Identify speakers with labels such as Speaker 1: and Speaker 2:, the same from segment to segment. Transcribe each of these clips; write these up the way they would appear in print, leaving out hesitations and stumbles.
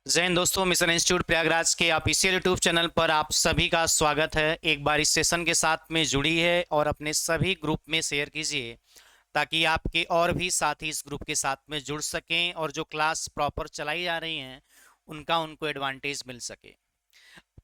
Speaker 1: जय हिंद दोस्तों, mission institute Prayagraj के ऑफिशियल यूट्यूब चैनल पर आप सभी का स्वागत है। एक बार इस सेशन के साथ में जुड़ी है और अपने सभी ग्रुप में शेयर कीजिए ताकि आपके और भी साथी इस ग्रुप के साथ में जुड़ सकें और जो क्लास प्रॉपर चलाई जा रही हैं उनका उनको एडवांटेज मिल सके।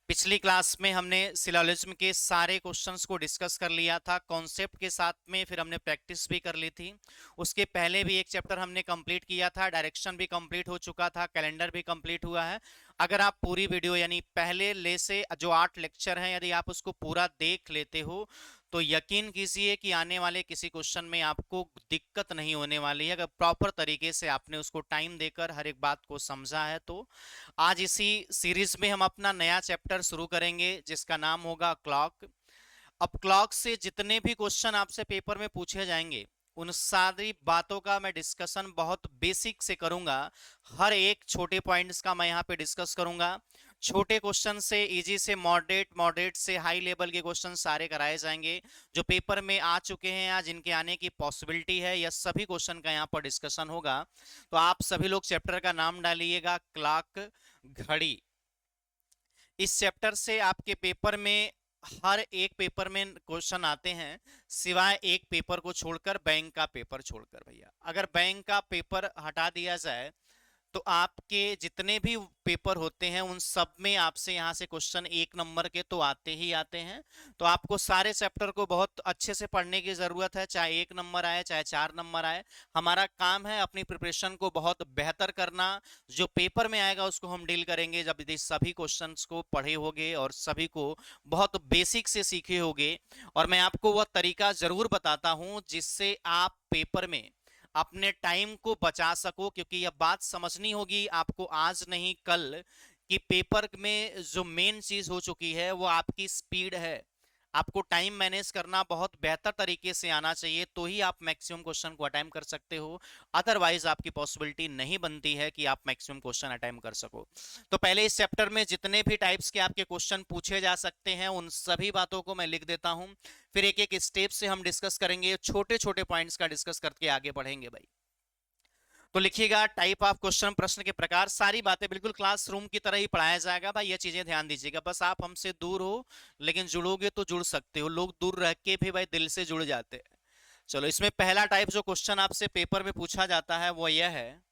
Speaker 1: पिछली क्लास में हमने सिलोजिज्म के सारे क्वेश्चंस को डिस्कस कर लिया था कॉन्सेप्ट के साथ में, फिर हमने प्रैक्टिस भी कर ली थी। उसके पहले भी एक चैप्टर हमने कंप्लीट किया था, डायरेक्शन भी कंप्लीट हो चुका था, कैलेंडर भी कंप्लीट हुआ है। अगर आप पूरी वीडियो यानी पहले ले से जो 8 लेक्चर हैं यदि आप उसको पूरा देख लेते हो तो यकीन कीजिए कि आने वाले किसी क्वेश्चन में आपको दिक्कत नहीं होने वाली है, अगर प्रॉपर तरीके से आपने उसको टाइम देकर हर एक बात को समझा है तो। आज इसी सीरीज में हम अपना नया चैप्टर शुरू करेंगे जिसका नाम होगा क्लॉक। अब क्लॉक से जितने भी क्वेश्चन आपसे पेपर में पूछे जाएंगे उन सारी बातों का मैं डिस्कशन बहुत बेसिक से करूंगा। हर एक छोटे पॉइंट्स का मैं यहाँ पे डिस्कस करूंगा। छोटे क्वेश्चन से इजी से मॉडरेट, मॉडरेट से हाई लेवल के क्वेश्चन सारे कराए जाएंगे जो पेपर में आ चुके हैं या जिनके आने की पॉसिबिलिटी है। यह सभी क्वेश्चन का यहाँ पर डिस्कशन होगा। तो आप सभी लोग चैप्टर का नाम डालिएगा क्लॉक, घड़ी। इस चैप्टर से आपके पेपर में हर एक पेपर में क्वेश्चन आते हैं सिवाय एक पेपर को छोड़कर, बैंक का पेपर छोड़कर। भैया अगर बैंक का पेपर हटा दिया जाए तो आपके जितने भी पेपर होते हैं उन सब में आपसे यहाँ से क्वेश्चन 1 नंबर के तो आते ही आते हैं। तो आपको सारे चैप्टर को बहुत अच्छे से पढ़ने की जरूरत है, चाहे 1 नंबर आए चाहे 4 नंबर आए। हमारा काम है अपनी प्रिपरेशन को बहुत बेहतर करना। जो पेपर में आएगा उसको हम डील करेंगे जब यदि सभी क्वेश्चंस को पढ़े होगे और सभी को बहुत बेसिक से सीखे होगे। और मैं आपको वह तरीका जरूर बताता हूं जिससे आप पेपर में अपने टाइम को बचा सको, क्योंकि यह बात समझनी होगी आपको आज नहीं कल कि पेपर में जो मेन चीज हो चुकी है वो आपकी स्पीड है। आपको टाइम मैनेज करना बहुत बेहतर तरीके से आना चाहिए तो ही आप मैक्सिमम क्वेश्चन को अटेम्प्ट कर सकते हो। अदरवाइज आपकी पॉसिबिलिटी नहीं बनती है कि आप मैक्सिमम क्वेश्चन अटेम्प्ट कर सको। तो पहले इस चैप्टर में जितने भी टाइप्स के आपके क्वेश्चन पूछे जा सकते हैं उन सभी बातों को मैं लिख देता हूं, फिर एक एक स्टेप से हम डिस्कस करेंगे, छोटे छोटे पॉइंट्स का डिस्कस करके आगे बढ़ेंगे भाई। तो लिखिएगा टाइप ऑफ क्वेश्चन, प्रश्न के प्रकार, सारी बातें बिल्कुल क्लासरूम की तरह ही पढ़ाया जाएगा भाई। ये चीजें ध्यान दीजिएगा। बस आप हमसे दूर हो लेकिन जुड़ोगे तो जुड़ सकते हो, लोग दूर रह के भी भाई दिल से जुड़ जाते हैं। चलो, इसमें पहला टाइप जो क्वेश्चन आपसे पेपर में पूछा जाता है वो यह है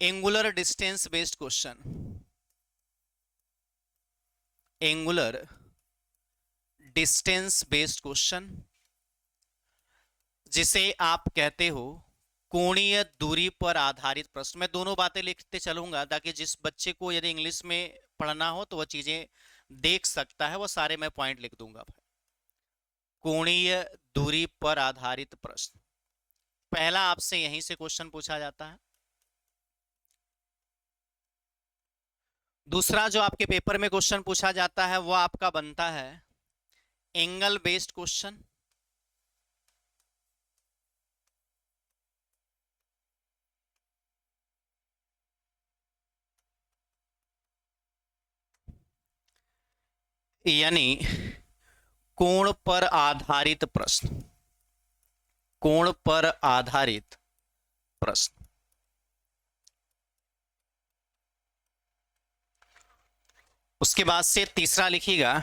Speaker 1: angular distance based question. Angular distance based question जिसे आप कहते हो कोणीय दूरी पर आधारित प्रश्न। मैं दोनों बातें लिखते चलूंगा ताकि जिस बच्चे को यदि इंग्लिश में पढ़ना हो तो वह चीजें देख सकता है, वो सारे मैं पॉइंट लिख दूंगा भाई। कोणीय दूरी पर आधारित प्रश्न, पहला आपसे यहीं से क्वेश्चन पूछा जाता है। दूसरा जो आपके पेपर में क्वेश्चन पूछा जाता है वो आपका बनता है एंगल बेस्ड क्वेश्चन। यानी कोण पर आधारित प्रश्न, कोण पर आधारित प्रश्न। उसके बाद से तीसरा लिखिएगा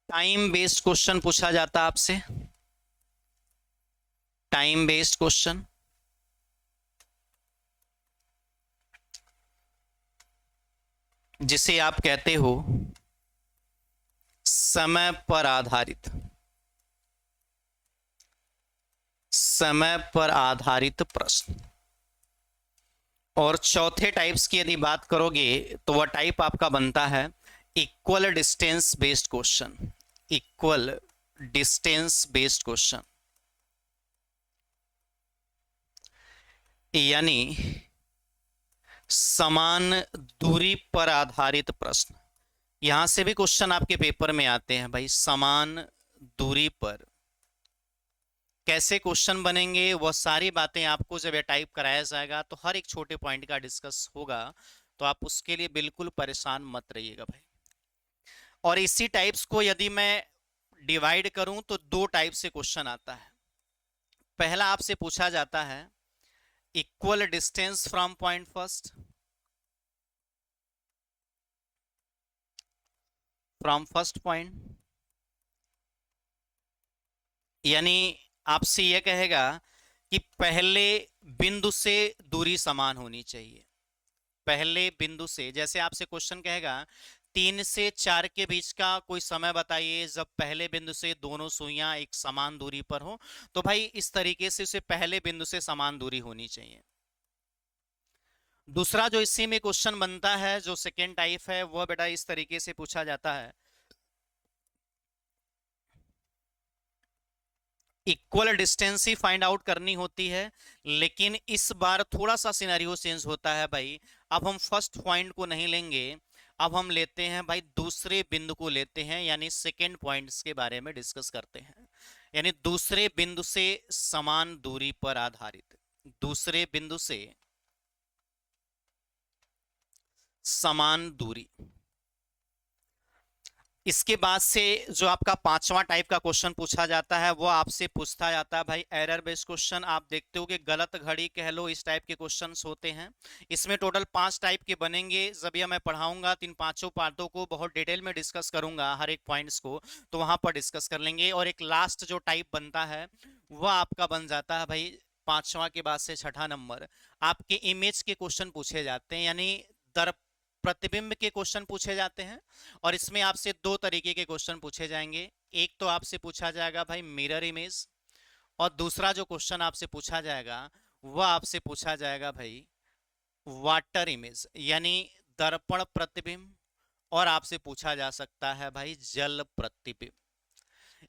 Speaker 1: टाइम बेस्ड क्वेश्चन पूछा जाता है आपसे, टाइम बेस्ड क्वेश्चन। जिसे आप कहते हो समय पर आधारित, समय पर आधारित प्रश्न। और चौथे टाइप्स की यदि बात करोगे तो वह टाइप आपका बनता है equal distance based question. Equal distance based question यानी समान दूरी पर आधारित प्रश्न। यहां से भी क्वेश्चन आपके पेपर में आते हैं भाई, समान दूरी पर कैसे क्वेश्चन बनेंगे वह सारी बातें आपको जब ये टाइप कराया जाएगा तो हर एक छोटे पॉइंट का डिस्कस होगा। तो आप उसके लिए बिल्कुल परेशान मत रहिएगा भाई। और इसी टाइप्स को यदि मैं डिवाइड करूं तो दो टाइप से क्वेश्चन आता है। पहला आपसे पूछा जाता है equal distance from point first, from first point, यानी आपसे यह कहेगा कि पहले बिंदु से दूरी समान होनी चाहिए। पहले बिंदु से, जैसे आपसे क्वेश्चन कहेगा 3 से 4 के बीच का कोई समय बताइए जब पहले बिंदु से दोनों सुइयां एक समान दूरी पर हो, तो भाई इस तरीके से उसे पहले बिंदु से समान दूरी होनी चाहिए। दूसरा जो इसी में क्वेश्चन बनता है, जो सेकेंड टाइप है, वह बेटा इस तरीके से पूछा जाता है इक्वल डिस्टेंस ही फाइंड आउट करनी होती है, लेकिन इस बार थोड़ा सा सिनेरियो चेंज होता है भाई। अब हम फर्स्ट पॉइंट को नहीं लेंगे, अब हम लेते हैं भाई दूसरे बिंदु को लेते हैं, यानी सेकेंड पॉइंट्स के बारे में डिस्कस करते हैं। यानी दूसरे बिंदु से समान दूरी पर आधारित, दूसरे बिंदु से समान दूरी। इसके बाद से जो आपका पांचवा टाइप का क्वेश्चन पूछा जाता है वो आपसे पूछता जाता है भाई एरर बेस्ड क्वेश्चन। आप देखते हो कि गलत घड़ी कह लो, इस टाइप के क्वेश्चंस होते हैं। इसमें टोटल 5 टाइप के बनेंगे। जब यह मैं पढ़ाऊंगा तो इन पांचों पार्टों को बहुत डिटेल में डिस्कस करूंगा, हर एक पॉइंट्स को, तो वहां पर डिस्कस कर लेंगे। और एक लास्ट जो टाइप बनता है वह आपका बन जाता है भाई पांचवा के बाद से छठा नंबर, आपके इमेज के क्वेश्चन पूछे जाते हैं, यानी दर्प प्रतिबिंब के क्वेश्चन पूछे जाते हैं। और इसमें आपसे दो तरीके के क्वेश्चन पूछे जाएंगे। एक तो आपसे पूछा जाएगा भाई मिरर इमेज, और दूसरा जो क्वेश्चन आपसे पूछा जाएगा वह आपसे पूछा जाएगा भाई वाटर इमेज, यानी दर्पण प्रतिबिंब। और आपसे पूछा जा सकता है भाई जल प्रतिबिंब।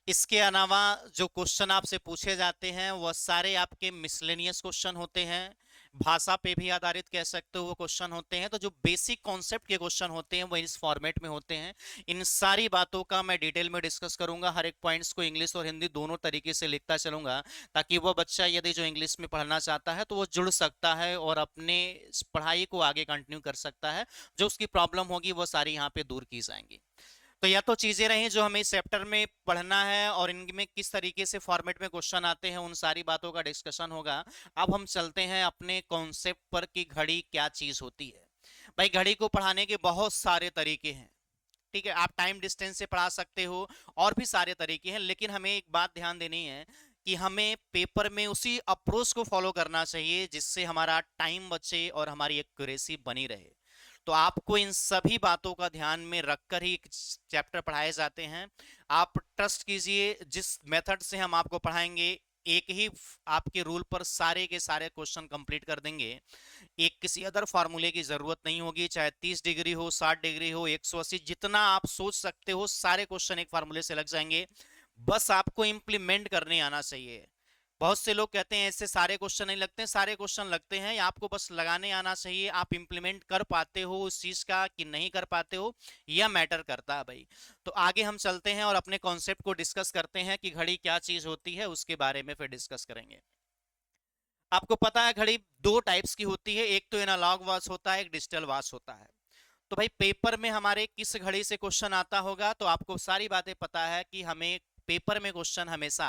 Speaker 1: इसके अलावा जो क्वेश्चन आपसे पूछे जाते हैं वह सारे आपके मिसलेनियस क्वेश्चन होते हैं, भाषा पे भी आधारित कह सकते हो वो क्वेश्चन होते हैं। तो जो बेसिक कॉन्सेप्ट के क्वेश्चन होते हैं वो इस फॉर्मेट में होते हैं। इन सारी बातों का मैं डिटेल में डिस्कस करूंगा, हर एक पॉइंट्स को इंग्लिश और हिंदी दोनों तरीके से लिखता चलूंगा, ताकि वह बच्चा यदि जो इंग्लिश में पढ़ना चाहता है तो वो जुड़ सकता है और अपने पढ़ाई को आगे कंटिन्यू कर सकता है। जो उसकी प्रॉब्लम होगी वो सारी यहाँ पे दूर की जाएंगी। तो यह तो चीजें रही जो हमें इस चैप्टर में पढ़ना है, और इनमें किस तरीके से फॉर्मेट में क्वेश्चन आते हैं उन सारी बातों का डिस्कशन होगा। अब हम चलते हैं अपने कॉन्सेप्ट पर कि घड़ी क्या चीज होती है। भाई घड़ी को पढ़ाने के बहुत सारे तरीके हैं, ठीक है। आप टाइम डिस्टेंस से पढ़ा सकते हो, और भी सारे तरीके हैं, लेकिन हमें एक बात ध्यान देनी है कि हमें पेपर में उसी अप्रोच को फॉलो करना चाहिए जिससे हमारा टाइम बचे और हमारी एक्यूरेसी बनी रहे। तो आपको इन सभी बातों का ध्यान में रखकर ही चैप्टर पढ़ाए जाते हैं। आप ट्रस्ट कीजिए, जिस मेथड से हम आपको पढ़ाएंगे एक ही आपके रूल पर सारे के सारे क्वेश्चन कंप्लीट कर देंगे। एक किसी अदर फार्मूले की जरूरत नहीं होगी, चाहे 30 डिग्री हो, 60 डिग्री हो, 180, जितना आप सोच सकते हो सारे क्वेश्चन एक फार्मूले से लग जाएंगे। बस आपको इंप्लीमेंट करने आना चाहिए। बहुत से लोग कहते हैं ऐसे सारे क्वेश्चन नहीं लगते, सारे क्वेश्चन लगते हैं, आपको बस लगाने आना चाहिए। आप इंप्लीमेंट कर पाते हो उस चीज का कि नहीं कर पाते हो, यह मैटर करता है भाई। तो आगे हम चलते हैं और अपने कॉन्सेप्ट को डिस्कस करते हैं कि घड़ी क्या चीज होती है, उसके बारे में फिर डिस्कस करेंगे। आपको पता है घड़ी दो टाइप्स की होती है, एक तो एनालॉग वॉच होता है, एक डिजिटल वॉच होता है। तो भाई पेपर में हमारे किस घड़ी से क्वेश्चन आता होगा, तो आपको सारी बातें पता है कि हमें पेपर में क्वेश्चन हमेशा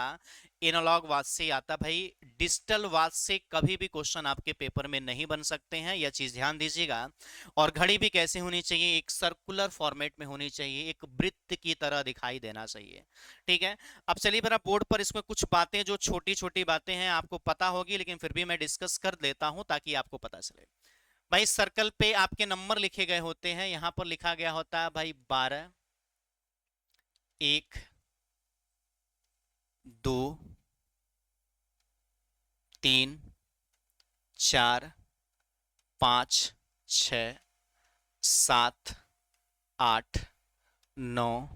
Speaker 1: एनालॉग वॉच से आता। भाई डिजिटल वॉच से कभी भी क्वेश्चन आपके पेपर में नहीं बन सकते हैं, यह चीज ध्यान दीजिएगा। और घड़ी भी कैसे होनी चाहिए, एक सर्कुलर फॉर्मेट में होनी चाहिए, एक वृत्त की तरह दिखाई देना चाहिए, ठीक है। अब चलिए मेरा बोर्ड पर इसमें कुछ बातें जो छोटी छोटी बातें हैं आपको पता होगी, लेकिन फिर भी मैं डिस्कस कर देता हूं ताकि आपको पता चले। भाई सर्कल पे आपके नंबर लिखे गए होते हैं, यहां पर लिखा गया होता है भाई 12, 1, 2, 3, 4, 5, 6, 7, 8, 9,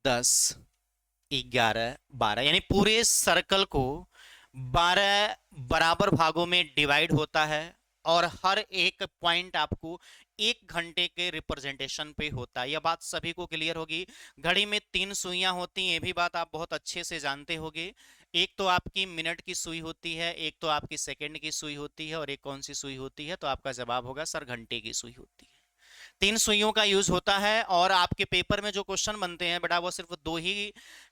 Speaker 1: 10, 11, 12, यानी पूरे सर्कल को 12 बराबर भागों में डिवाइड होता है, और हर एक पॉइंट आपको 1 घंटे के रिप्रेजेंटेशन पे होता है। यह बात सभी को क्लियर होगी। घड़ी में 3 सुइयां होती हैं, ये भी बात आप बहुत अच्छे से जानते होंगे। एक तो आपकी मिनट की सुई होती है, एक तो आपकी सेकंड की सुई होती है, और एक कौन सी सुई होती है, तो आपका जवाब होगा सर घंटे की सुई होती है। 3 सुइयों का यूज होता है और आपके पेपर में जो क्वेश्चन बनते हैं बेटा वो सिर्फ 2 ही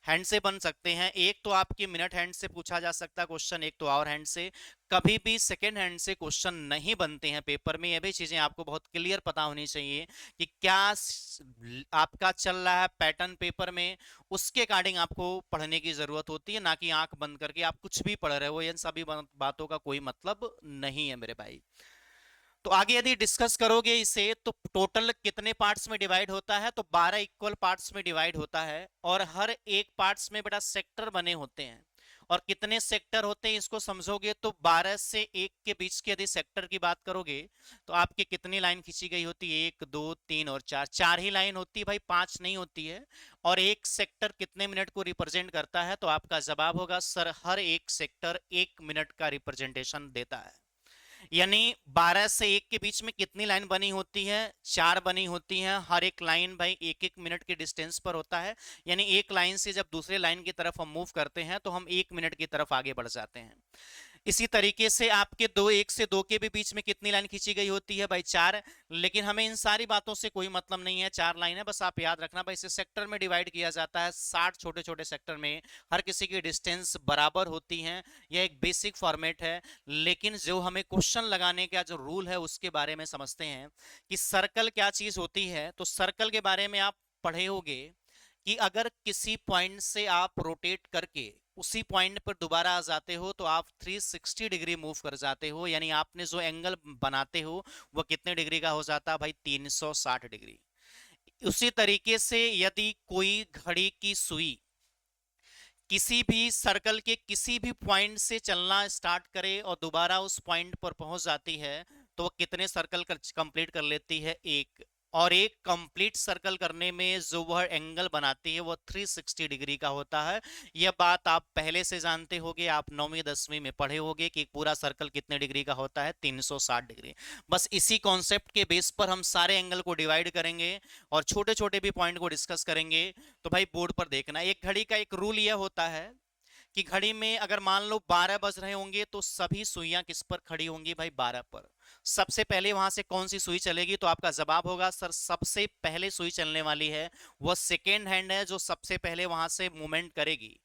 Speaker 1: हैंड से बन सकते हैं। एक तो आपके मिनट हैंड से पूछा जा सकता है क्वेश्चन, एक तो आवर हैंड से। कभी भी सेकेंड हैंड से क्वेश्चन नहीं बनते हैं पेपर में। ये भी चीजें आपको बहुत क्लियर पता होनी चाहिए कि क्या आपका चल रहा है पैटर्न पेपर में, उसके अकॉर्डिंग आपको पढ़ने की जरूरत होती है, ना कि आंख बंद करके आप कुछ भी पढ़ रहे हो। इन सभी बातों का कोई मतलब नहीं है मेरे भाई। तो आगे यदि डिस्कस करोगे इसे तो टोटल कितने पार्ट्स में डिवाइड होता है, तो 12 इक्वल पार्ट्स में डिवाइड होता है और हर एक पार्ट्स में बेटा सेक्टर बने होते हैं। और कितने सेक्टर होते हैं इसको समझोगे तो 12 से 1 के बीच के यदि सेक्टर की बात करोगे तो आपके कितनी लाइन खींची गई होती है, 1 2 3 और 4, 4 ही लाइन होती है भाई, 5 नहीं होती है। और एक सेक्टर कितने मिनट को रिप्रेजेंट करता है, तो आपका जवाब होगा सर हर एक सेक्टर 1 मिनट का रिप्रेजेंटेशन देता है। यानी 12 से 1 के बीच में कितनी लाइन बनी होती है, 4 बनी होती हैं। हर एक लाइन भाई 1 1 मिनट के डिस्टेंस पर होता है। यानी एक लाइन से जब दूसरे लाइन की तरफ हम मूव करते हैं तो हम 1 मिनट की तरफ आगे बढ़ जाते हैं। इसी तरीके से आपके 1 से 2 के भी बीच में कितनी लाइन खींची गई होती है भाई, 4। लेकिन हमें इन सारी बातों से कोई मतलब नहीं है, 4 लाइन है, बस आप याद रखना भाई। इसे सेक्टर में डिवाइड किया जाता है 60 छोटे छोटे सेक्टर में, हर किसी की डिस्टेंस बराबर होती है। यह एक बेसिक फॉर्मेट है। लेकिन जो हमें क्वेश्चन लगाने का जो रूल है उसके बारे में समझते हैं कि सर्कल क्या चीज होती है। तो सर्कल के बारे में आप पढ़े होंगे कि अगर किसी पॉइंट से आप रोटेट करके उसी पॉइंट पर दोबारा आ जाते हो तो आप 360 डिग्री मूव कर जाते हो। यानी आपने जो एंगल बनाते हो वो कितने डिग्री का हो जाता है भाई, 360 डिग्री। उसी तरीके से यदि कोई घड़ी की सुई किसी भी सर्कल के किसी भी पॉइंट से चलना स्टार्ट करे और दोबारा उस पॉइंट पर पहुंच जाती है तो वो कितने सर्कल कंप्लीट कर लेती है, 1। और एक कंप्लीट सर्कल करने में जो वह एंगल बनाती है वो 360 डिग्री का होता है। यह बात आप पहले से जानते होंगे, आप 9वीं 10वीं में पढ़े होंगे कि एक पूरा सर्कल कितने डिग्री का होता है, 360 डिग्री। बस इसी कॉन्सेप्ट के बेस पर हम सारे एंगल को डिवाइड करेंगे और छोटे छोटे भी पॉइंट को डिस्कस करेंगे। तो भाई बोर्ड पर देखना, एक घड़ी का एक रूल यह होता है कि घड़ी में अगर मान लो 12 बज रहे होंगे तो सभी सुइयां किस पर खड़ी होंगी भाई, 12 पर। सबसे पहले वहां से कौन सी सुई चलेगी, तो आपका जवाब होगा सर सबसे पहले सुई चलने वाली है वह सेकेंड हैंड है, जो सबसे पहले वहां से मूवमेंट करेगी।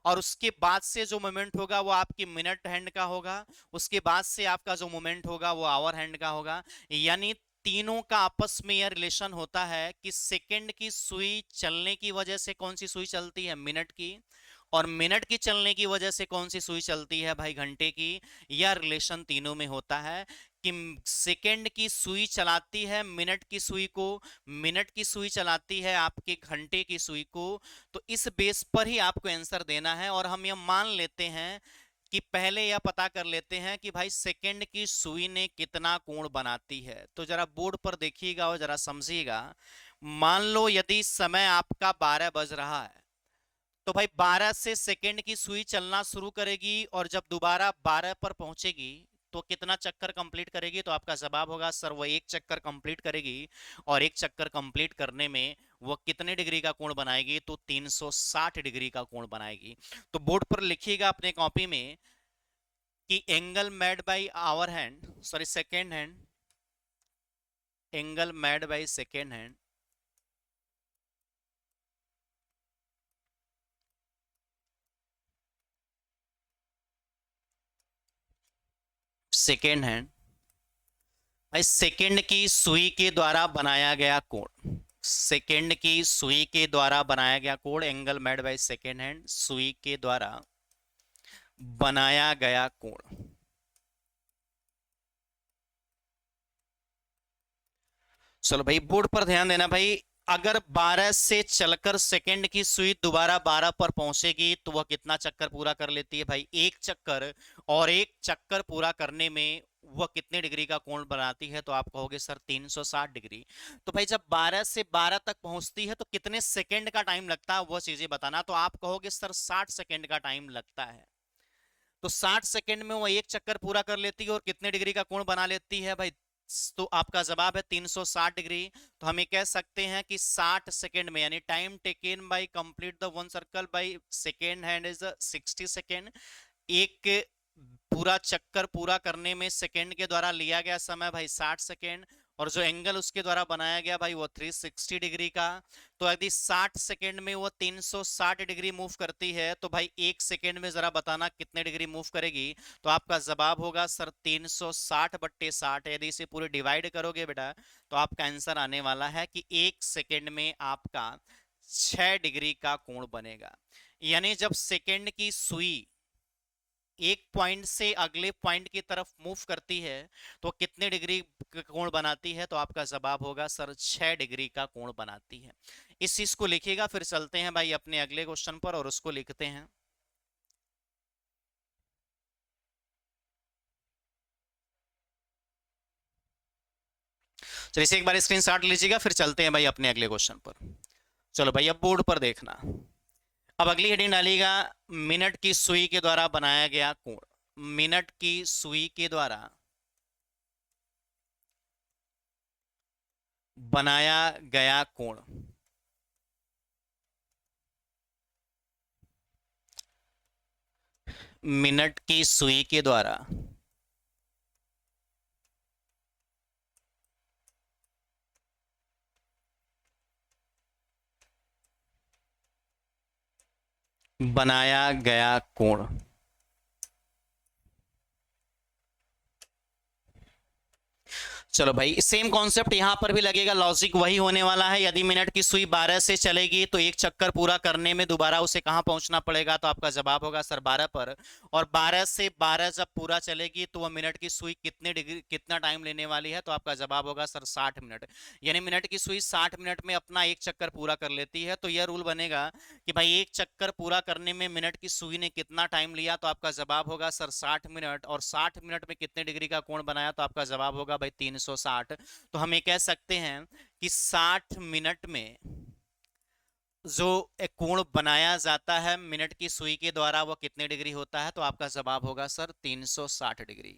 Speaker 1: और उसके बाद से जो मूवमेंट होगा वो आपकी मिनट हैंड का होगा। उसके बाद से आपका जो मूवमेंट होगा वो आवर हैंड का होगा। यानी तीनों का आपस में यह रिलेशन होता है कि सेकेंड की सुई चलने की वजह से कौन सी सुई चलती है, मिनट की। और मिनट की चलने की वजह से कौन सी सुई चलती है भाई, घंटे की। यह रिलेशन तीनों में होता है कि सेकेंड की सुई चलाती है मिनट की सुई को, मिनट की सुई चलाती है आपके घंटे की सुई को। तो इस बेस पर ही आपको आंसर देना है। और हम यह मान लेते हैं कि पहले यह पता कर लेते हैं कि भाई सेकेंड की सुई ने कितना कोण बनाती है। तो जरा बोर्ड पर देखिएगा और जरा समझिएगा। मान लो यदि समय आपका 12 बज रहा है तो भाई 12 से सेकेंड की सुई चलना शुरू करेगी और जब दोबारा 12 पर पहुंचेगी तो कितना चक्कर कंप्लीट करेगी, तो आपका जवाब होगा सर वो 1 चक्कर कंप्लीट करेगी। और 1 चक्कर कंप्लीट करने में वो कितने डिग्री का कोण बनाएगी, तो 360 डिग्री का कोण बनाएगी। तो बोर्ड पर लिखिएगा अपने कॉपी में कि angle made by hour hand, sorry second hand, angle made by second hand second hand भाई सेकेंड की सुई के द्वारा बनाया गया कोण, सेकेंड की सुई के द्वारा बनाया गया कोण, angle made by second hand, सुई के द्वारा बनाया गया कोण। चलो भाई बोर्ड पर ध्यान देना भाई। अगर 12 से चलकर सेकंड की सुई दोबारा 12 पर पहुंचेगी तो वह कितना चक्कर पूरा कर लेती है भाई, 1 चक्कर। और 1 चक्कर पूरा करने में वह कितने डिग्री का कोण बनाती है, तो आप कहोगे सर 360 डिग्री। तो भाई जब 12 से 12 तक पहुंचती है तो कितने सेकंड का टाइम लगता है वह चीजें बताना। तो आप कहोगे सर 60 सेकंड का टाइम लगता है। तो 60 सेकंड में वो 1 चक्कर पूरा कर लेती है और कितने डिग्री का कोण बना लेती है भाई, तो आपका जवाब है 360 डिग्री। तो हम ये कह सकते हैं कि 60 सेकंड में, यानी time taken by complete the one circle by second hand is 60 second. एक पूरा चक्कर पूरा करने में सेकंड के द्वारा लिया गया समय भाई 60 सेकंड। और जो एंगल उसके द्वारा बनाया गया भाई वो 360 डिग्री का। तो यदि 60 सेकेंड में वो 360 डिग्री मूव करती है तो भाई 1 सेकेंड में जरा बताना कितने डिग्री मूव करेगी। तो आपका जवाब होगा सर 360/60। यदि इसे पूरे डिवाइड करोगे बेटा तो आपका आंसर आने वाला है कि 1 सेकेंड में आपका 6 डिग्री का कोण बनेगा। यानी जब सेकेंड की सुई एक पॉइंट से अगले पॉइंट की तरफ मूव करती है तो कितने डिग्री का कोण बनाती है। तो आपका जवाब होगा सर 6 डिग्री का कोण बनाती है। इस चीज को लिखिएगा, फिर चलते हैं भाई अपने अगले क्वेश्चन पर और उसको लिखते हैं। चलिए इसे एक बार स्क्रीनशॉट लीजिएगा, फिर चलते हैं भाई अपने अगले क्वेश्चन पर। चलो भाई अब बोर्ड पर देखना। अब अगली हेडिंग डालिएगा, मिनट की सुई के द्वारा बनाया गया कोण। मिनट की सुई के द्वारा बनाया गया कोण। मिनट की सुई के द्वारा बनाया गया कोण। चलो भाई सेम कॉन्सेप्ट यहां पर भी लगेगा, लॉजिक वही होने वाला है। यदि मिनट की सुई 12 से चलेगी तो एक चक्कर पूरा करने में दोबारा उसे कहां पहुंचना पड़ेगा। तो आपका जवाब होगा सर 12 पर। और 12 से 12 जब पूरा चलेगी तो वह मिनट की सुई कितने डिग्री कितना टाइम लेने वाली है। तो आपका जवाब होगा सर 60 मिनट। यानी मिनट की सुई 60 मिनट में अपना एक चक्कर पूरा कर लेती है। तो यह रूल बनेगा कि भाई एक चक्कर पूरा करने में मिनट की सुई ने कितना टाइम लिया। तो आपका जवाब होगा सर 60 मिनट। और 60 मिनट में कितने डिग्री का कोण बनाया। तो आपका जवाब होगा भाई 360। तो हम ये कह सकते हैं कि 60 मिनट में जो एक कोण बनाया जाता है मिनट की सुई के द्वारा वो कितने डिग्री होता है। तो आपका जवाब होगा सर 360 डिग्री।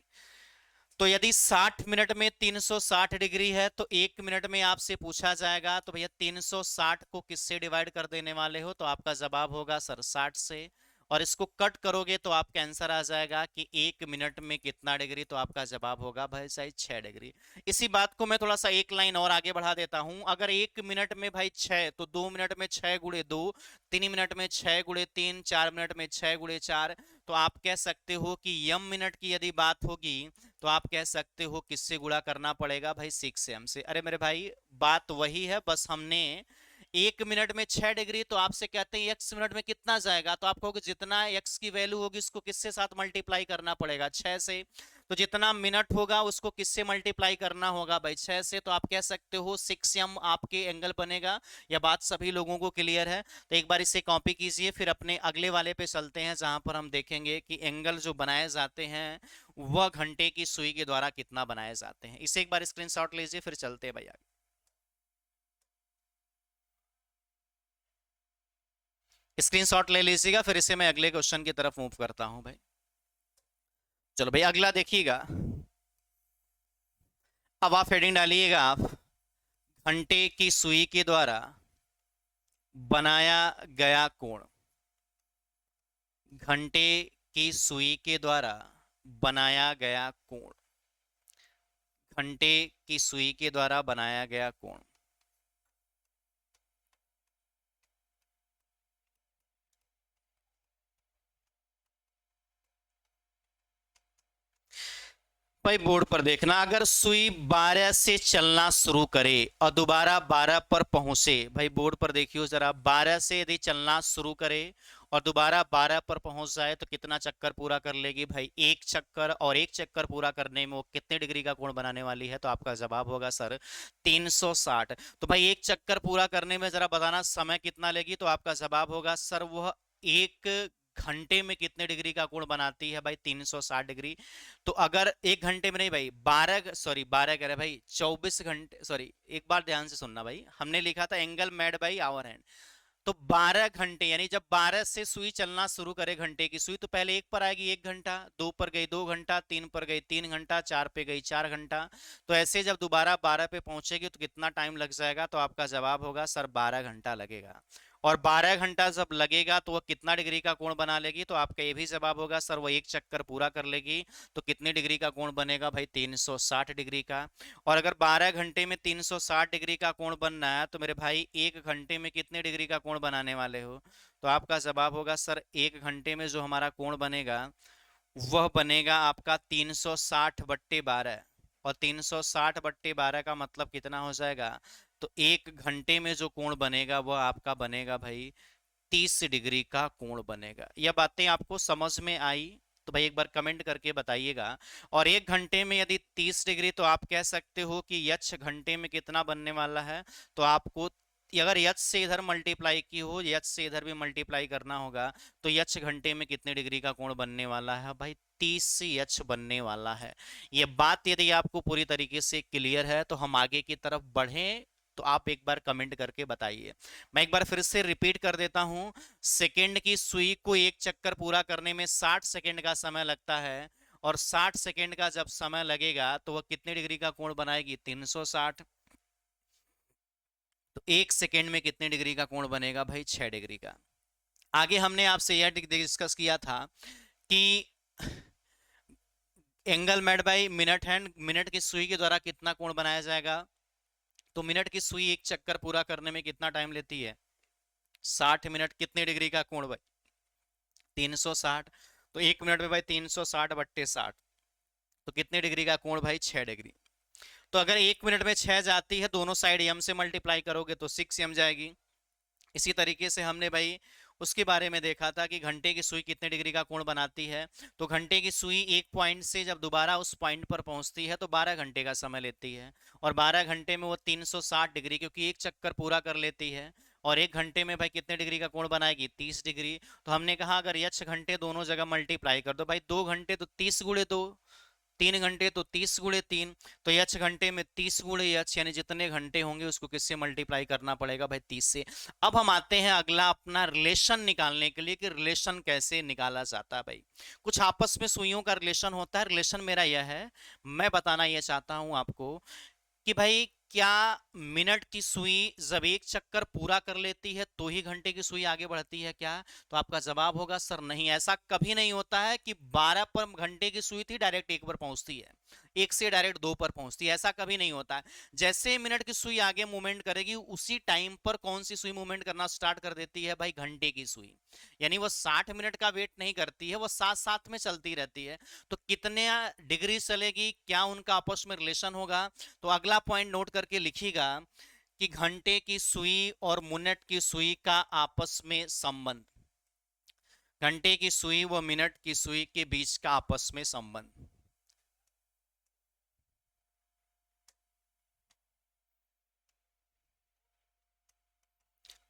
Speaker 1: तो यदि 60 मिनट में 360 डिग्री है तो 1 मिनट में आपसे पूछा जाएगा तो भैया 360 को किससे डिवाइड कर देने वाले हो। तो आपका जवाब होगा सर 60 से। और इसको कट करोगे तो आपका आंसर आ जाएगा कि 1 मिनट में कितना डिग्री। तो आपका जवाब होगा भाई साहब 6 डिग्री। इसी बात को मैं थोड़ा सा एक लाइन और आगे बढ़ा देता हूं। अगर 1 मिनट में भाई 6 तो 2 मिनट में 6 × 2, 3 मिनट में 6 × 3, 4 मिनट में 6 × 4। तो आप कह सकते हो कि यम मिनट की यदि बात होगी तो आप कह सकते हो किससे गुणा करना पड़ेगा भाई 6m से। अरे मेरे भाई बात वही है, बस हमने 1 मिनट में 6 डिग्री तो आपसे कहते हैं x मिनट में कितना जाएगा। तो आप कहोगे जितना x की वैल्यू होगी उसको किससे साथ मल्टीप्लाई करना पड़ेगा 6 से। तो जितना मिनट होगा उसको किससे मल्टीप्लाई करना होगा भाई 6 से। तो आप कह सकते हो 6m आपके एंगल बनेगा। यह बात सभी लोगों को क्लियर है। तो एक बार इसे कॉपी कीजिए, फिर अपने अगले वाले पे चलते हैं जहां पर हम देखेंगे कि एंगल जो बनाए जाते हैं वह घंटे की सुई के द्वारा कितना बनाए जाते हैं। इसे एक बार स्क्रीनशॉट लीजिए, फिर चलते हैं भैया। स्क्रीनशॉट ले लीजिएगा, फिर इसे मैं अगले क्वेश्चन की तरफ मूव करता हूं भाई। चलो भाई अगला देखिएगा। अब आप हेडिंग डालिएगा, आप घंटे की सुई के द्वारा बनाया गया कोण। घंटे की सुई के द्वारा बनाया गया कोण। घंटे की सुई के द्वारा बनाया गया कोण। भाई बोर्ड पर देखना, अगर सुई 12 से चलना शुरू करे और दोबारा 12 पर पहुंचे। भाई बोर्ड पर देखियो जरा, 12 से यदि चलना शुरू करे और दोबारा 12 पर पहुंच जाए तो कितना चक्कर पूरा कर लेगी भाई एक चक्कर। और एक चक्कर पूरा करने में वो कितने डिग्री का कोण बनाने वाली है। तो आपका जवाब होगा सर 360। तो भाई एक चक्कर पूरा करने में जरा बताना समय कितना लेगी। तो आपका जवाब होगा सर वह 1 घंटे में कितने डिग्री का कोण बनाती है भाई 360 डिग्री। तो अगर 1 घंटे में नहीं भाई 12 सॉरी 12 कह रहे भाई 24 घंटे, सॉरी एक बार ध्यान से सुनना भाई, हमने लिखा था angle made by hour hand. तो 12 घंटे यानी जब 12 से सुई चलना शुरू करे घंटे की सुई तो पहले 1 पर आएगी 1 घंटा, 2 पर गई 2 घंटा, 3 पर गई 3 घंटा, 4 पे गई 4 घंटा। तो ऐसे जब दोबारा 12 पे पहुंचेगी तो कितना टाइम लग जाएगा। तो आपका जवाब होगा सर 12 घंटा लगेगा। और 12 घंटा जब लगेगा तो वह कितना डिग्री का कोण बना लेगी? तो आपका ये भी जवाब होगा सर वो एक चक्कर पूरा कर लेगी तो कितने डिग्री का कोण बनेगा भाई? 360 डिग्री का। और अगर 12 घंटे में 360 डिग्री का कोण बनना है तो मेरे भाई एक घंटे में कितने डिग्री का कोण बनाने वाले हो? तो आपका जवाब होगा सर एक घंटे में जो हमारा कोण बनेगा वह बनेगा आपका 360/12। और 360/12 का मतलब कितना हो जाएगा? तो एक घंटे में जो कोण बनेगा वह आपका बनेगा भाई 30 डिग्री का कोण बनेगा। यह बातें आपको समझ में आई? तो भाई एक बार कमेंट करके बताइएगा। और एक घंटे में यदि 30 डिग्री तो आप कह सकते हो कि यक्ष घंटे में कितना बनने वाला है? तो आपको अगर यक्ष से इधर मल्टीप्लाई की हो, यक्ष से इधर भी मल्टीप्लाई करना होगा तो यक्ष घंटे में कितने डिग्री का कोण बनने वाला है भाई? 30 यक्ष बनने वाला है। ये बात यदि आपको पूरी तरीके से क्लियर है तो हम आगे की तरफ बढ़ें। तो आप एक बार कमेंट करके बताइए। मैं एक बार फिर से रिपीट कर देता हूं। सेकंड की सुई को एक चक्कर पूरा करने में 60 सेकंड का समय लगता है। और 60 सेकंड का जब समय लगेगा तो वह कितने डिग्री का कोण बनाएगी? 360। तो एक सेकंड में कितने डिग्री का कोण बनेगा भाई? 6 डिग्री का। आगे हमने आपसे यह डिस्कस किया था कि angle made by minute hand, minute की सुई के द्वारा कितना कोण बनाया जाएगा? तो मिनट की सुई एक चक्कर पूरा करने में कितना टाइम लेती है? 60 मिनट। कितने डिग्री का कोण भाई? 360। तो एक मिनट में भाई 360/60 तो कितने डिग्री का कोण भाई? 6 डिग्री। तो अगर एक मिनट में 6 जाती है, दोनों साइड एम से मल्टीप्लाई करोगे तो 6 एम जाएगी। इसी तरीके से हमने भाई उसके बारे में देखा था कि घंटे की सुई कितने डिग्री का कोण बनाती है। तो घंटे की सुई एक पॉइंट से जब दोबारा उस पॉइंट पर पहुंचती है तो 12 घंटे का समय लेती है। और 12 घंटे में वो 360 डिग्री, क्योंकि एक चक्कर पूरा कर लेती है। और एक घंटे में भाई कितने डिग्री का कोण बनाएगी? 30 डिग्री। तो हमने कहा अगर यक्ष घंटे दोनों जगह मल्टीप्लाई कर दो भाई, 2 घंटे तो 30 × 2, 3 घंटे तो 30 × 3। तो यक्ष घंटे में 30 × यक्ष, यानी जितने घंटे होंगे उसको किससे मल्टीप्लाई करना पड़ेगा भाई? 30 से। अब हम आते हैं अगला अपना रिलेशन निकालने के लिए कि रिलेशन कैसे निकाला जाता है भाई। कुछ आपस में सुइयों का रिलेशन होता है। रिलेशन मेरा यह है, मैं बताना यह चाहता हूं आपको कि भाई क्या मिनट की सुई जब एक चक्कर पूरा कर लेती है तो ही घंटे की सुई आगे बढ़ती है क्या? तो आपका जवाब होगा सर नहीं, ऐसा कभी नहीं होता है कि 12 पर घंटे की सुई थी डायरेक्ट 1 पर पहुंचती है, 1 से डायरेक्ट 2 पर पहुंचती है, ऐसा कभी नहीं होता है। जैसे मिनट की सुई आगे मूवमेंट करेगी उसी टाइम पर कौन सी सुई मूवमेंट करना स्टार्ट कर देती है भाई? घंटे की सुई। यानी वो 60 मिनट का वेट नहीं करती है, वो साथ साथ में चलती रहती है। तो कितने डिग्री चलेगी, क्या उनका आपस में रिलेशन होगा? तो अगला पॉइंट नोट करके लिखिएगा कि घंटे की सुई और मिनट की सुई का आपस में संबंध, घंटे की सुई व मिनट की सुई के बीच का आपस में संबंध।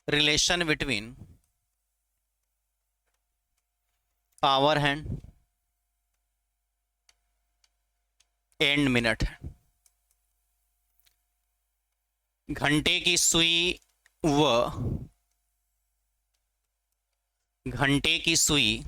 Speaker 1: Relation between hour hand and minute hand. घंटे की सुई व घंटे की सुई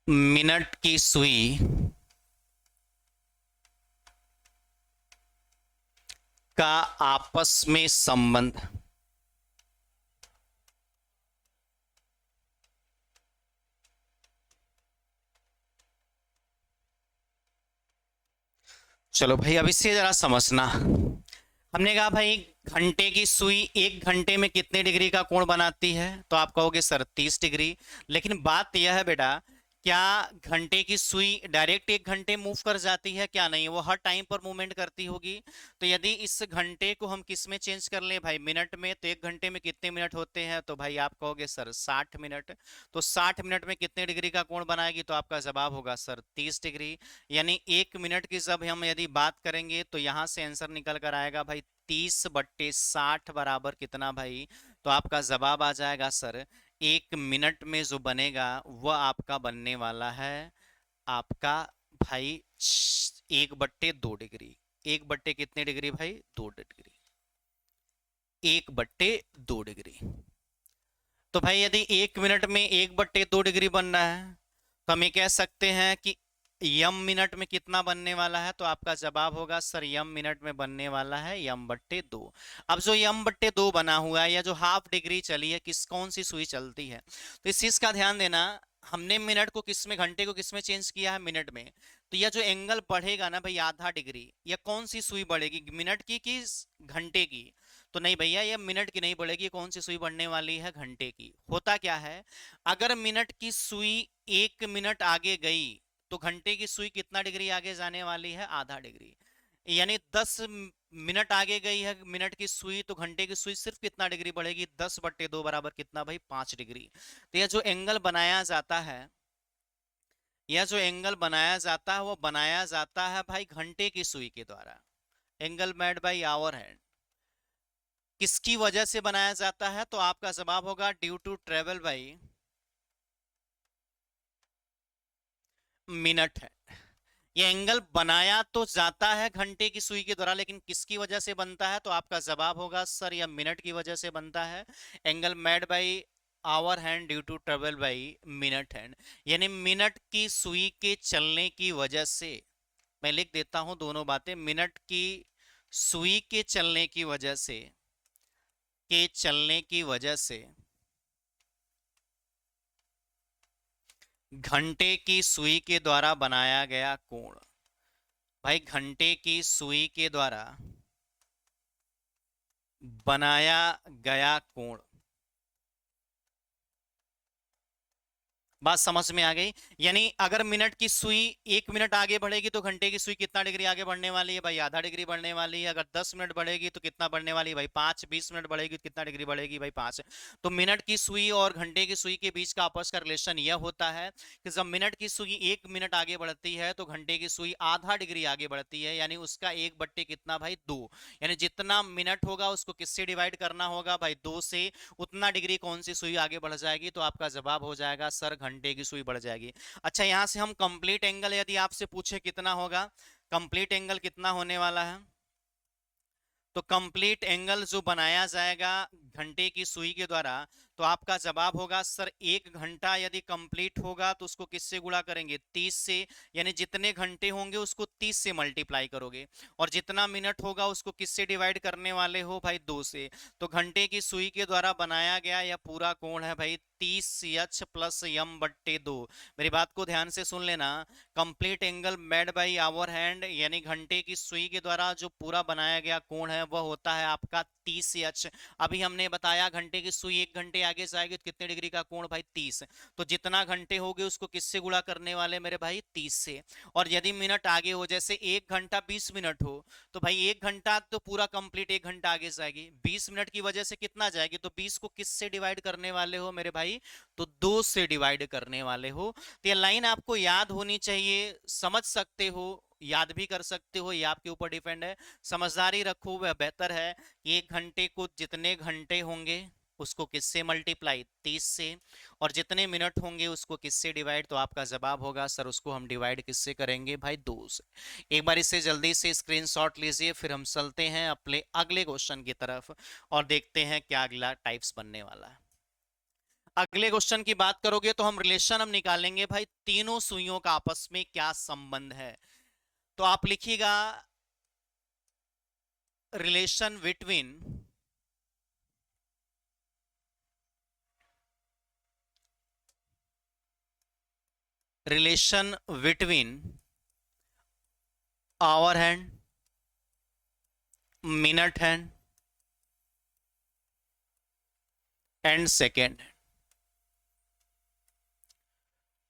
Speaker 1: मिनट की सुई का आपस में संबंध। चलो भाई अब इसे जरा समझना। हमने कहा भाई घंटे की सुई एक घंटे में कितने डिग्री का कोण बनाती है? तो आप कहोगे सर 30 डिग्री। लेकिन बात यह है बेटा, क्या घंटे की सुई डायरेक्ट एक घंटे मूव कर जाती है? क्या नहीं, वो हर टाइम पर मूवमेंट करती होगी। तो यदि इस घंटे को हम किस में चेंज कर लें भाई? मिनट में। तो एक घंटे में कितने मिनट होते हैं? तो भाई आप कहोगे सर 60 मिनट। तो 60 मिनट में कितने डिग्री का कोण बनाएगी? तो आपका जवाब होगा सर 30 डिग्री। यानी एक मिनट की जब हम यदि बात करेंगे तो यहां से आंसर निकल कर आएगा भाई 30/60 बराबर कितना भाई? तो आपका जवाब आ जाएगा सर एक मिनट में जो बनेगा वह आपका बनने वाला है आपका भाई 1/2 डिग्री। 1/, कितने डिग्री भाई? 2 डिग्री। 1/2 डिग्री। तो भाई यदि एक मिनट में 1/2 डिग्री बनना है तो हम ये कह सकते हैं कि यम मिनट में कितना बनने वाला है, तो आपका जवाब होगा सर यम मिनट में बनने वाला है यम बट्टे 2। अब जो यम बट्टे 2 बना हुआ है या जो हाफ डिग्री चली है, कौन सी सुई चलती है, तो इस चीज का ध्यान देना। हमने मिनट को किस में, घंटे को किस में चेंज किया है, मिनट में। तो यह जो एंगल बढ़ेगा ना भाई आधा डिग्री, यह कौन सी सुई बढ़ेगी, मिनट की कि घंटे की? तो नहीं भैया, यह मिनट की नहीं बढ़ेगी, कौन सी सुई बढ़ने वाली है, घंटे की। होता क्या है, अगर मिनट की सुई 1 मिनट आगे गई तो घंटे की सुई कितना डिग्री आगे जाने वाली है, आधा डिग्री। यानी 10 मिनट आगे गई है मिनट की सुई, तो घंटे की सुई सिर्फ कितना डिग्री बढ़ेगी, 10/2 बराबर कितना भाई, 5 डिग्री। तो यह जो एंगल बनाया जाता है, यह जो एंगल बनाया जाता है वो बनाया जाता है भाई घंटे की सुई के द्वारा। Angle made by hour hand किसकी वजह से बनाया जाता है, तो आपका जवाब होगा due to travel by minute है। ये एंगल बनाया तो जाता है घंटे की सुई के द्वारा, लेकिन किसकी वजह से बनता है, तो आपका जवाब होगा सर यह मिनट की वजह से बनता है। Angle made by hour hand due to travel by minute hand, यानी मिनट की सुई के चलने की वजह से। मैं लिख देता हूं दोनों बातें, मिनट की सुई के चलने की वजह से, के चलने की वजह से घंटे की सुई के द्वारा बनाया गया कोण। भाई घंटे की सुई के द्वारा बनाया गया कोण, बात समझ में आ गई। यानी अगर मिनट की सुई 1 मिनट आगे बढ़ेगी तो घंटे की सुई कितना डिग्री आगे बढ़ने वाली है भाई, आधा डिग्री बढ़ने वाली है। अगर 10 मिनट बढ़ेगी तो कितना बढ़ने वाली है भाई, 5। 20 मिनट बढ़ेगी तो कितना डिग्री बढ़ेगी भाई, 5। तो मिनट की सुई और घंटे की सुई के बीच का आपस का रिलेशन यह होता है कि जब मिनट की सुई 1 मिनट आगे बढ़ती है तो घंटे की सुई आधा डिग्री आगे बढ़ती है, यानी उसका 1/2 कितना भाई, 2। यानी जितना मिनट होगा उसको किससे डिवाइड करना होगा भाई, 2 से। उतना डिग्री कौन सी सुई आगे बढ़ जाएगी, तो आपका जवाब हो जाएगा सर घंटे की सुई बढ़ जाएगी। अच्छा, यहां से हम कंप्लीट एंगल यदि आपसे पूछे कितना होगा, कंप्लीट एंगल कितना होने वाला है, तो कंप्लीट एंगल जो बनाया जाएगा घंटे की सुई के द्वारा, तो आपका जवाब होगा सर 1 घंटा यदि कंप्लीट होगा तो उसको किससे गुणा करेंगे, 30 से। यानी जितने घंटे होंगे उसको 30 से मल्टीप्लाई करोगे, और जितना मिनट होगा उसको किससे डिवाइड करने वाले हो भाई, 2 से। तो घंटे की सुई के द्वारा बनाया गया यह पूरा कोण है भाई 30 प्लस यम बट्टे 2। मेरी बात को ध्यान से सुन लेना। Complete angle made by hour hand, यानी घंटे की सुई के द्वारा जो पूरा बनाया गया कोण है वह होता है आपका 30 अभी हमने बताया घंटे की सुई 1 घंटे आगे जाएगी तो कितने डिग्री का कोण भाई, 30। तो जितना घंटे हो गए उसको किससे गुणा करने वाले मेरे भाई, 30 से। और यदि मिनट आगे हो, जैसे 1 घंटा 20 मिनट हो, तो भाई 1 घंटा तो पूरा कंप्लीट 1 घंटा आगे जाएगी, 20 मिनट की वजह से कितना जाएगी, तो 20 को किससे डिवाइड करने वाले हो मेरे भाई, तो 2 से डिवाइड करने वाले हो। तो ये लाइन आपको याद होनी चाहिए, समझ सकते हो, याद भी कर सकते हो, ये आपके ऊपर डिपेंड है। समझदारी रखो वह बेहतर है। 1 घंटे को जितने घंटे होंगे उसको किससे मल्टीप्लाई, 30 से। और जितने मिनट होंगे उसको किससे डिवाइड, तो आपका जवाब होगा सर उसको हम डिवाइड किससे करेंगे भाई, 2 से। एक बार इसे जल्दी से स्क्रीनशॉट लीजिए, फिर हम चलते हैं अपने अगले क्वेश्चन की तरफ और देखते हैं क्या अगला टाइप्स बनने वाला है। अगले क्वेश्चन की बात करोगे तो हम रिलेशन हम निकालेंगे भाई तीनों सुइयों का आपस में क्या संबंध है। तो आप लिखिएगा relation between relation between hour hand, minute hand and second.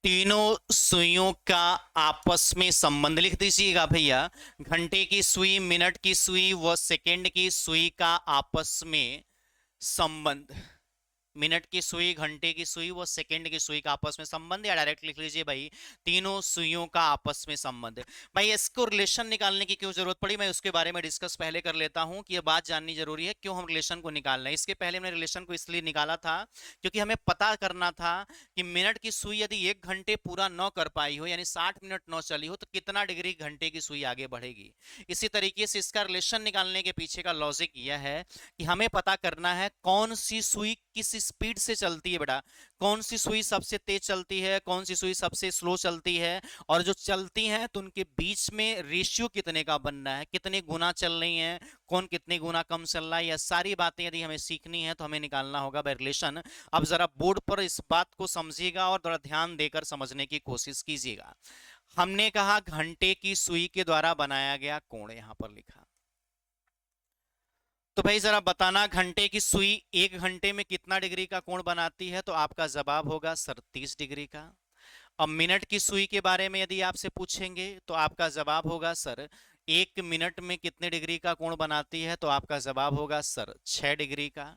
Speaker 1: तीनों सुइयों का आपस में संबंध लिख दीजिएगा भैया। घंटे की सुई, मिनट की सुई व सेकेंड की सुई का आपस में संबंध। मिनट की सुई, घंटे की सुई व सेकंड की सुई का आपस में संबंध, या डायरेक्ट लिख लीजिए भाई तीनों सुइयों का आपस में संबंध। भाई इसको रिलेशन निकालने की क्यों जरूरत पड़ी, मैं उसके बारे में डिस्कस पहले कर लेता हूं कि यह बात जाननी जरूरी है क्यों हम रिलेशन को निकाल रहे हैं। इसके पहले हमने रिलेशन को इसलिए निकाला था क्योंकि हमें पता करना था कि मिनट की सुई यदि 1 घंटे पूरा न कर पाई हो, यानी 60 मिनट न चली हो, तो कितना डिग्री घंटे की सुई आगे बढ़ेगी। इसी तरीके से इसका रिलेशन निकालने के पीछे का लॉजिक यह है कि हमें पता करना है कौन सी सुई किस स्पीड से चलती है बेटा, कौन सी सुई सबसे तेज चलती है, कौन सी सुई सबसे स्लो चलती है, और जो चलती हैं तो उनके बीच में रेशियो कितने का बनना है, कितने गुना चल रही हैं, कौन कितने गुना कम चल रहा है, यह सारी बातें यदि हमें सीखनी है तो हमें निकालना होगा बाय रिलेशन। अब जरा बोर्ड पर इस बात को समझिएगा और थोड़ा ध्यान देकर समझने की कोशिश कीजिएगा। हमने कहा घंटे की सुई के द्वारा बनाया गया कोण, यहां पर लिखा। तो भाई जरा बताना, घंटे की सुई 1 घंटे में कितना डिग्री का कोण बनाती है, तो आपका जवाब होगा सर 30 डिग्री का। अब मिनट की सुई के बारे में यदि आपसे पूछेंगे तो आपका जवाब होगा सर 1 मिनट में कितने डिग्री का कोण बनाती है, तो आपका जवाब होगा सर 6 डिग्री का।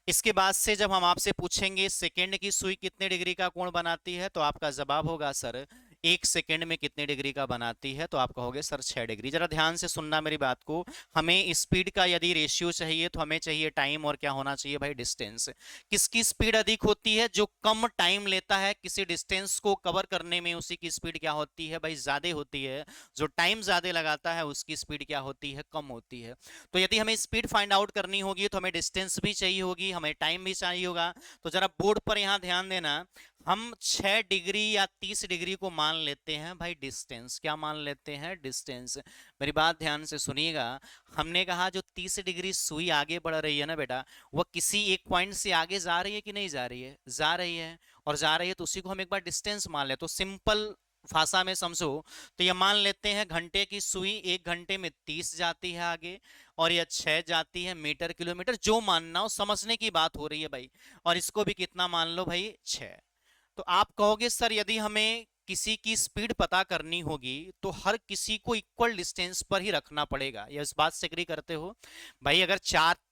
Speaker 1: इसके बाद से जब हम आपसे पूछेंगे सेकेंड की सुई कितने डिग्री का कोण बनाती है, तो आपका जवाब होगा सर 1 सेकेंड में कितने डिग्री का बनाती है, तो आप कहोगे सर 6 डिग्री। जरा ध्यान से सुनना मेरी बात को, हमें स्पीड का यदि रेशियो चाहिए तो हमें चाहिए टाइम, और क्या होना चाहिए भाई, डिस्टेंस। किसकी स्पीड अधिक होती है, जो कम टाइम लेता है किसी डिस्टेंस को कवर करने में, उसी की स्पीड क्या होती है भाई, ज्यादा होती है। जो टाइम ज्यादा लगाता है उसकी स्पीड क्या होती है, कम होती है। तो यदि हमें स्पीड फाइंड आउट करनी होगी तो हमें डिस्टेंस भी चाहिए होगी, हमें टाइम भी चाहिए होगा। तो जरा बोर्ड पर यहां ध्यान देना, हम 6 डिग्री या 30 डिग्री को मान लेते हैं भाई डिस्टेंस। क्या मान लेते हैं, डिस्टेंस। मेरी बात ध्यान से सुनिएगा, हमने कहा जो 30 डिग्री सुई आगे बढ़ रही है ना बेटा, वह किसी एक पॉइंट से आगे जा रही है कि नहीं जा रही है, जा रही है। और जा रही है तो उसी को हम एक बार डिस्टेंस मान ले, तो सिंपल भाषा में समझो तो ये मान लेते हैं घंटे की सुई 1 घंटे में 30 जाती है आगे, और यह 6 जाती है मीटर किलोमीटर, जो मानना हो, समझने की बात हो रही है भाई। और इसको भी कितना मान लो भाई, 6। तो आप कहोगे सर यदि हमें किसी की स्पीड पता करनी होगी तो हर किसी को इक्वल डिस्टेंस पर ही रखना पड़ेगा, यह इस बात से एग्री करते हो भाई। अगर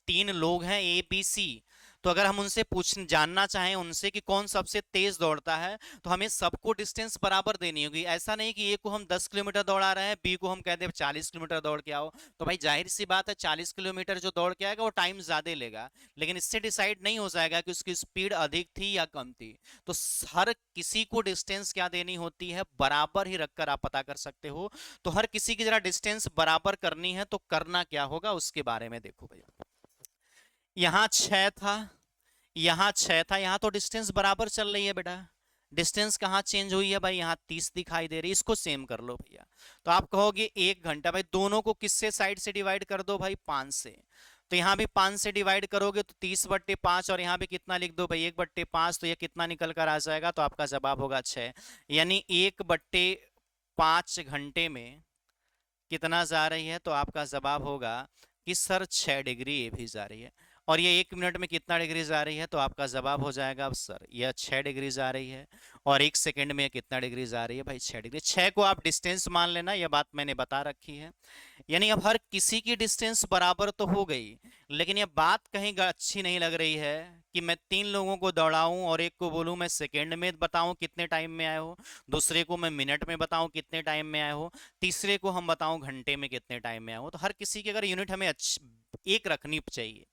Speaker 1: 3 लोग हैं ए बी सी, तो अगर हम उनसे पूछ जानना चाहें उनसे कि कौन सबसे तेज दौड़ता है, तो हमें सबको डिस्टेंस बराबर देनी होगी। ऐसा नहीं कि ए को हम 10 किलोमीटर दौड़ा रहे हैं, बी को हम कह दे 40 किलोमीटर दौड़ के आओ, तो भाई जाहिर सी बात है 40 किलोमीटर जो दौड़ के आएगा वो टाइम ज्यादा लेगा, लेकिन इससे डिसाइड नहीं हो जाएगा कि उसकी स्पीड अधिक थी या कम थी। तो हर किसी को डिस्टेंस क्या देनी होती है, बराबर ही रखकर आप पता कर सकते हो। तो हर किसी की जरा डिस्टेंस बराबर करनी है तो करना क्या होगा उसके बारे में देखो भैया। यहां 6 था, यहां 6 था, यहां तो डिस्टेंस बराबर चल रही है बेटा। डिस्टेंस कहां चेंज हुई है भाई, यहां 30 दिखाई दे रही है, इसको सेम कर लो भैया। तो आप कहोगे 1 घंटा, भाई दोनों को किससे साइड से डिवाइड कर दो भाई, 5 से। तो यहां भी 5 से डिवाइड करोगे तो 30/5, और यहां भी कितना लिख दो भाई, 1/5, तो ये कितना निकल कर आ जाएगा, तो आपका जवाब होगा 6। यानी 1/5 घंटे में कितना जा रही है, तो आपका जवाब होगा कि सर 6 डिग्री ये भी जा रही है। और ये 1 मिनट में कितना डिग्री जा रही है, तो आपका जवाब हो जाएगा अब सर यह 6 डिग्री जा रही है। और 1 सेकंड में कितना डिग्री जा रही है भाई, 6 डिग्री। 6 को आप डिस्टेंस मान लेना, यह बात मैंने बता रखी है। यानी अब हर किसी की डिस्टेंस बराबर तो हो गई, लेकिन यह बात कहीं अच्छी नहीं लग रही है कि मैं 3 लोगों को दौड़ाऊं और एक को बोलूं मैं सेकंड में बताऊं कितने टाइम में आए हो, दूसरे को मैं मिनट में बताऊं कितने टाइम में आए हो, तीसरे को हम बताऊं घंटे में कितने टाइम में आए हो। तो हर किसी की अगर यूनिट हमें एक रखनी चाहिए,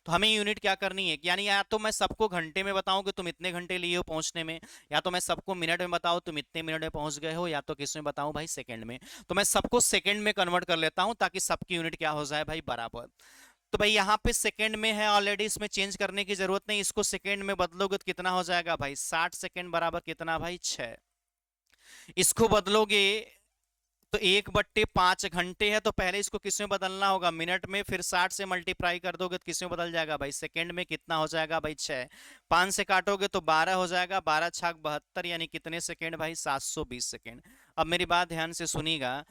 Speaker 1: तो हमें यूनिट क्या करनी है, यानी या तो मैं सबको घंटे में बताऊं कि तुम इतने घंटे लिए हो पहुंचने में, या तो मैं सबको मिनट में बताऊं तुम इतने मिनट में पहुंच गए हो, या तो किस में बताऊं भाई, सेकंड में। तो मैं सबको सेकंड में कन्वर्ट कर लेता हूं ताकि सबकी यूनिट क्या हो जाए भाई, बराबर। तो भाई यहाँ पे सेकंड में है ऑलरेडी, इसमें चेंज करने की जरूरत नहीं, इसको सेकंड में बदलोगे तो कितना हो जाएगा भाई, 60 सेकंड बराबर कितना भाई, 6। इसको बदलोगे तो 1/5 घंटे है, तो पहले इसको किस में बदलना होगा, मिनट में, फिर 60 से मल्टीप्लाई कर दोगे तो किस में बदल जाएगा भाई, सेकंड में। कितना हो जाएगा भाई, 6। 5 से काटोगे तो 12 हो जाएगा, 12 छाक 72, यानी कितने सेकंड भाई, 720 सेकंड। अब मेरी बात ध्यान से सुनिएगा,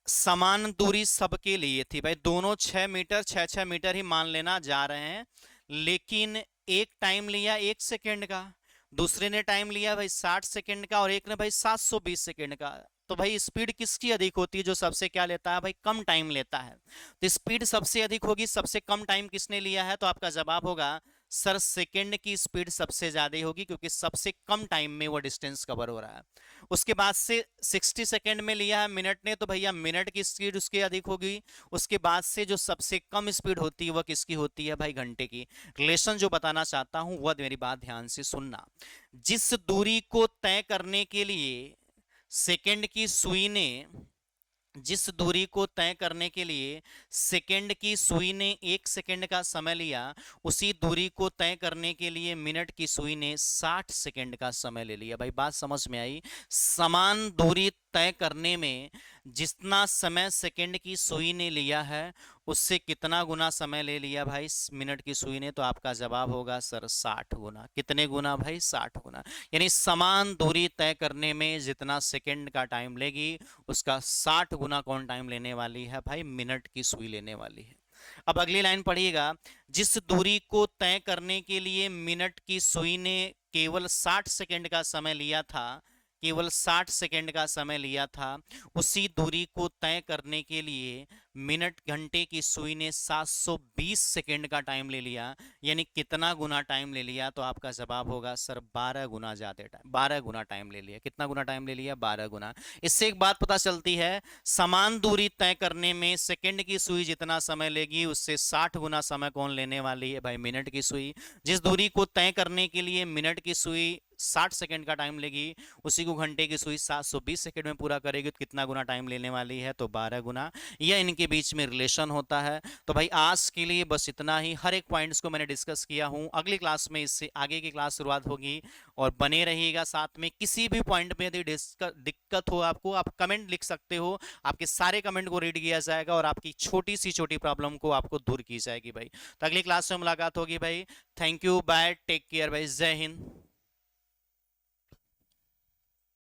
Speaker 1: समान दूरी सबके लिए थी भाई, दोनों 6 मीटर 6 मीटर ही मान लेना जा रहे हैं, लेकिन एक टाइम लिया 1 सेकंड का, दूसरे ने टाइम लिया भाई 60 सेकंड का, और एक ने भाई 720 सेकंड का। तो भाई स्पीड किसकी अधिक होती है, जो सबसे क्या लेता है भाई, कम टाइम लेता है। तो स्पीड सबसे अधिक होगी, सबसे कम टाइम किसने लिया है, तो आपका जवाब होगा सर सेकंड की स्पीड सबसे ज्यादा होगी, क्योंकि सबसे कम टाइम में वो डिस्टेंस कवर हो रहा है। उसके बाद से 60 सेकंड में लिया है मिनट ने, तो भैया मिनट की स्पीड उसकी अधिक होगी। उसके बाद से जो सबसे कम स्पीड होती है वह किसकी होती है भाई, घंटे की। रिलेशन जो बताना चाहता हूं वह मेरी बात ध्यान से सुनना, जिस दूरी को तय करने के लिए सेकंड की सुई ने जिस दूरी को तय करने के लिए सेकंड की सुई ने 1 सेकंड का समय लिया, उसी दूरी को तय करने के लिए मिनट की सुई ने 60 सेकंड का समय ले लिया। भाई बात समझ में आई? समान दूरी तय करने में जितना समय सेकंड की सुई ने लिया है, उससे कितना गुना समय ले लिया भाई मिनट की सुई ने? तो आपका जवाब होगा सर 60 गुना। कितने गुना भाई? 60 गुना। यानी समान दूरी तय करने में जितना सेकंड का टाइम लेगी, उसका 60 गुना कौन टाइम लेने वाली है भाई? मिनट की सुई लेने वाली है। अब अगली लाइन पढ़िएगा। जिस दूरी को तय करने के लिए मिनट की सुई ने केवल 60 सेकंड का समय लिया था, केवल 60 सेकंड का समय लिया था, उसी दूरी को तय करने के लिए मिनट घंटे की सुई ने 720 सेकंड का टाइम ले लिया। यानी कितना गुना टाइम ले लिया? तो आपका जवाब होगा सर 12 गुना ज्यादा टाइम, 12 गुना टाइम ले लिया। कितना गुना टाइम ले लिया? 12 गुना। इससे एक बात पता चलती है, समान दूरी तय करने में सेकंड की सुई जितना समय लेगी, उससे 60 गुना समय कौन लेने वाली है भाई? मिनट की सुई। जिस दूरी को तय करने के लिए मिनट की सुई 60 सेकंड का टाइम लेगी, उसी को घंटे की सुई 720 सेकंड में पूरा करेगी, तो कितना गुना टाइम लेने वाली है? तो 12 गुना। यह इनके बीच में रिलेशन होता है। तो भाई आज के लिए बस इतना ही। हर एक पॉइंट्स को मैंने डिस्कस किया हूं। अगली क्लास में इससे आगे की क्लास शुरुआत होगी, और बने रहिएगा साथ में। किसी भी पॉइंट में यदि दिक्कत हो आपको, आप कमेंट लिख सकते हो। आपके सारे कमेंट को रीड किया जाएगा और आपकी छोटी सी छोटी प्रॉब्लम को आपको दूर की जाएगी भाई। तो अगली क्लास में मुलाकात होगी भाई। Thank you, bye, take care भाई। जय हिंद।